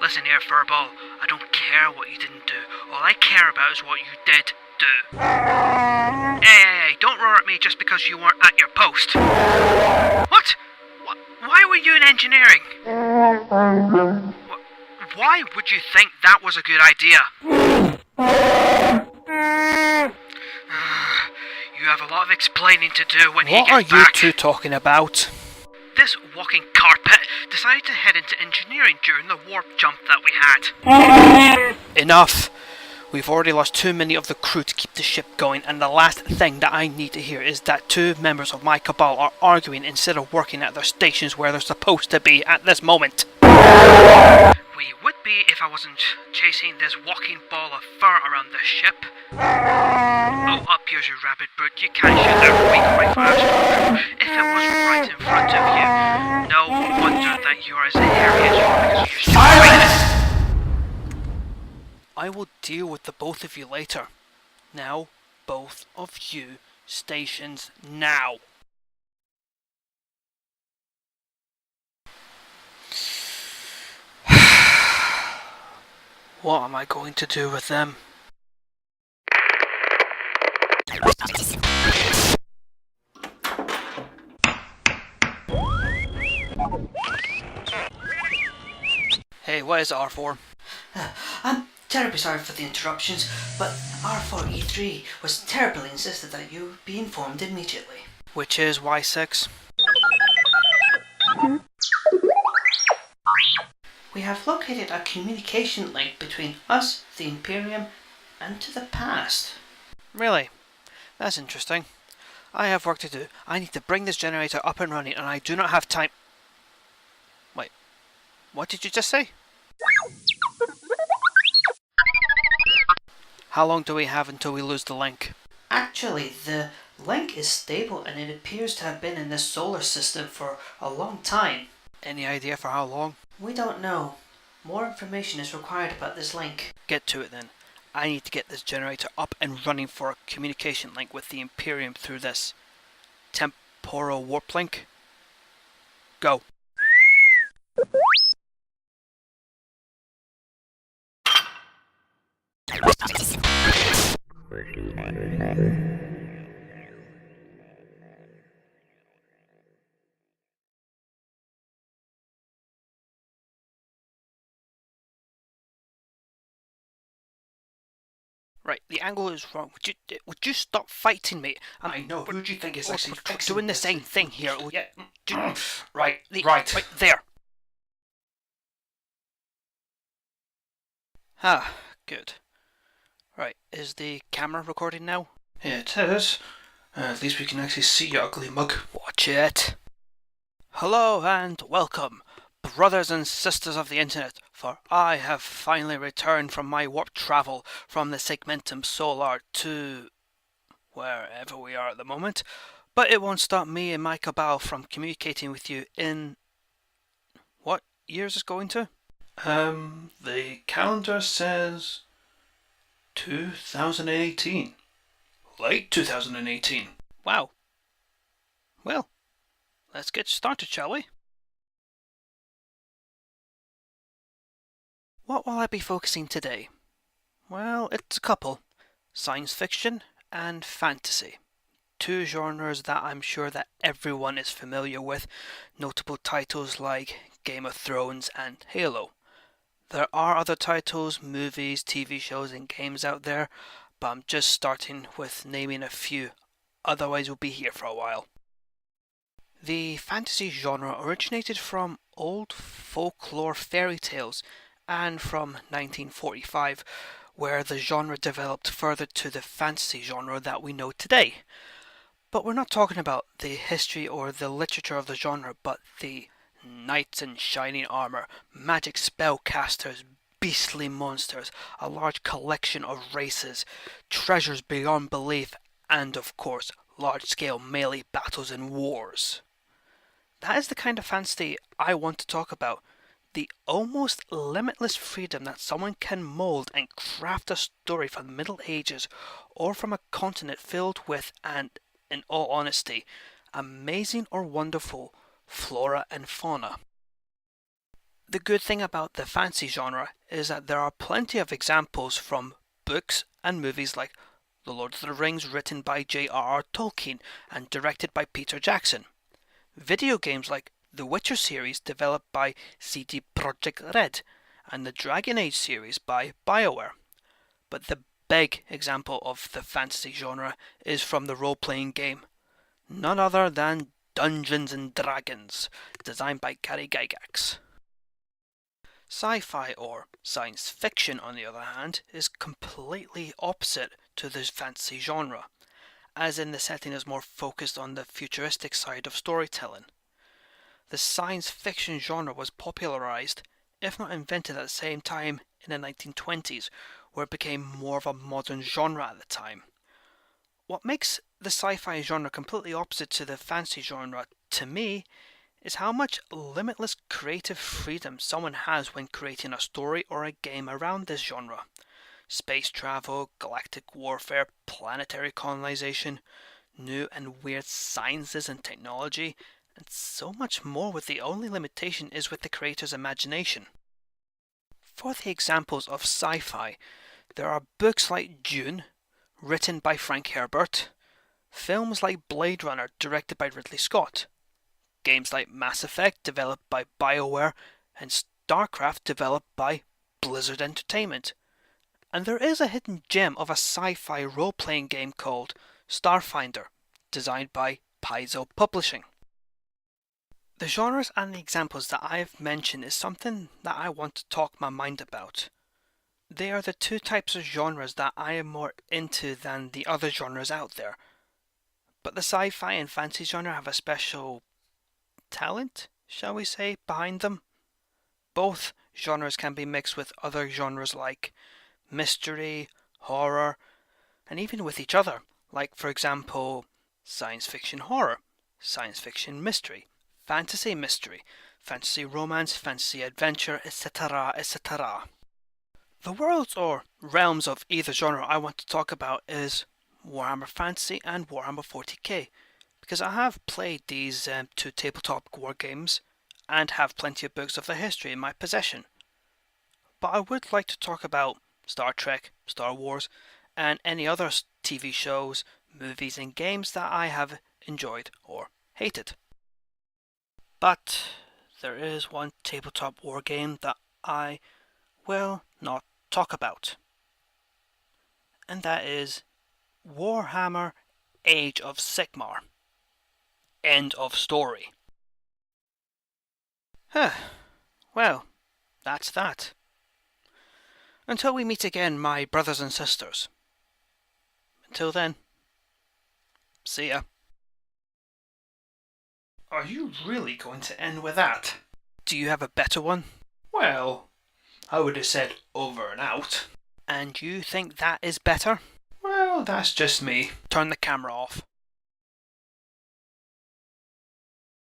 Listen here, Furball, I don't care what you didn't do. All I care about is what you did do. Hey, don't roar at me just because you weren't at your post. What? Why were you in engineering? Why would you think that was a good idea? You have a lot of explaining to do when he gets back. What are you two talking about? This walking carpet decided to head into engineering during the warp jump that we had. Enough! We've already lost too many of the crew to keep the ship going, and the last thing that I need to hear is that two members of my cabal are arguing instead of working at their stations where they're supposed to be at this moment. We would be if I wasn't chasing this walking ball of fur around the ship. Oh, up here's your rabbit brute. You can't shoot that weak rifle astronaut if it was right in front of you. No wonder that you're as hairy as you are because you're stupid. I will deal with the both of you later. Now, both of you, stations now. What am I going to do with them? Hey, what is R4? I'm terribly sorry for the interruptions, but R4E3 was terribly insisted that you be informed immediately. Which is Y6? We have located a communication link between us, the Imperium, and to the past. Really? That's interesting. I have work to do. I need to bring this generator up and running, and I do not have time. Wait, what did you just say? How long do we have until we lose the link? Actually, the link is stable and it appears to have been in this solar system for a long time. Any idea for how long? We don't know. More information is required about this link. Get to it then. I need to get this generator up and running for a communication link with the Imperium through this temporal warp link. Go. Right, the angle is wrong. Would you stop fighting me? I know. Who do you think is actually we're doing the same thing here. Yeah. Right. Right there. Ah, good. Right, is the camera recording now? Yeah, it is. At least we can actually see you, ugly mug. Watch it. Hello and welcome, brothers and sisters of the internet, for I have finally returned from my warp travel from the Segmentum Solar to wherever we are at the moment, but it won't stop me and my cabal from communicating with you in... what years is going to? The calendar says 2018. Late 2018. Wow. Well, let's get started, shall we? What will I be focusing today? Well, it's a couple. Science fiction and fantasy. Two genres that I'm sure that everyone is familiar with, notable titles like Game of Thrones and Halo. There are other titles, movies, TV shows and games out there, but I'm just starting with naming a few, otherwise we'll be here for a while. The fantasy genre originated from old folklore fairy tales and from 1945, where the genre developed further to the fantasy genre that we know today. But we're not talking about the history or the literature of the genre, but the knights in shining armour, magic spellcasters, beastly monsters, a large collection of races, treasures beyond belief, and of course, large-scale melee battles and wars. That is the kind of fantasy I want to talk about. The almost limitless freedom that someone can mould and craft a story from the Middle Ages or from a continent filled with, and in all honesty, amazing or wonderful flora and fauna. The good thing about the fantasy genre is that there are plenty of examples from books and movies like The Lord of the Rings, written by J.R.R. Tolkien and directed by Peter Jackson. Video games like the Witcher series developed by CD Projekt Red and the Dragon Age series by BioWare. But the big example of the fantasy genre is from the role-playing game, none other than Dungeons and Dragons, designed by Gary Gygax. Sci-fi or science fiction, on the other hand, is completely opposite to the fantasy genre, as in the setting is more focused on the futuristic side of storytelling. The science fiction genre was popularized, if not invented at the same time, in the 1920s, where it became more of a modern genre at the time. What makes the sci-fi genre completely opposite to the fantasy genre, to me, is how much limitless creative freedom someone has when creating a story or a game around this genre. Space travel, galactic warfare, planetary colonization, new and weird sciences and technology, and so much more, with the only limitation is with the creator's imagination. For the examples of sci-fi, there are books like Dune, written by Frank Herbert, films like Blade Runner, directed by Ridley Scott, games like Mass Effect, developed by BioWare, and StarCraft, developed by Blizzard Entertainment. And there is a hidden gem of a sci-fi role-playing game called Starfinder, designed by Paizo Publishing. The genres and the examples that I have mentioned is something that I want to talk my mind about. They are the two types of genres that I am more into than the other genres out there. But the sci-fi and fantasy genre have a special talent, shall we say, behind them. Both genres can be mixed with other genres like mystery, horror, and even with each other, like for example, science fiction horror, science fiction mystery, fantasy mystery, fantasy romance, fantasy adventure, etc., etc. The worlds or realms of either genre I want to talk about is Warhammer Fantasy and Warhammer 40k, because I have played these two tabletop war games and have plenty of books of their history in my possession. But I would like to talk about Star Trek, Star Wars, and any other TV shows, movies and games that I have enjoyed or hated. But there is one tabletop war game that I will not talk about, and that is Warhammer Age of Sigmar. End of story. Well, that's that. Until we meet again, my brothers and sisters. Until then, see ya. Are you really going to end with that? Do you have a better one? Well, I would have said over and out. And you think that is better? Well, that's just me. Turn the camera off.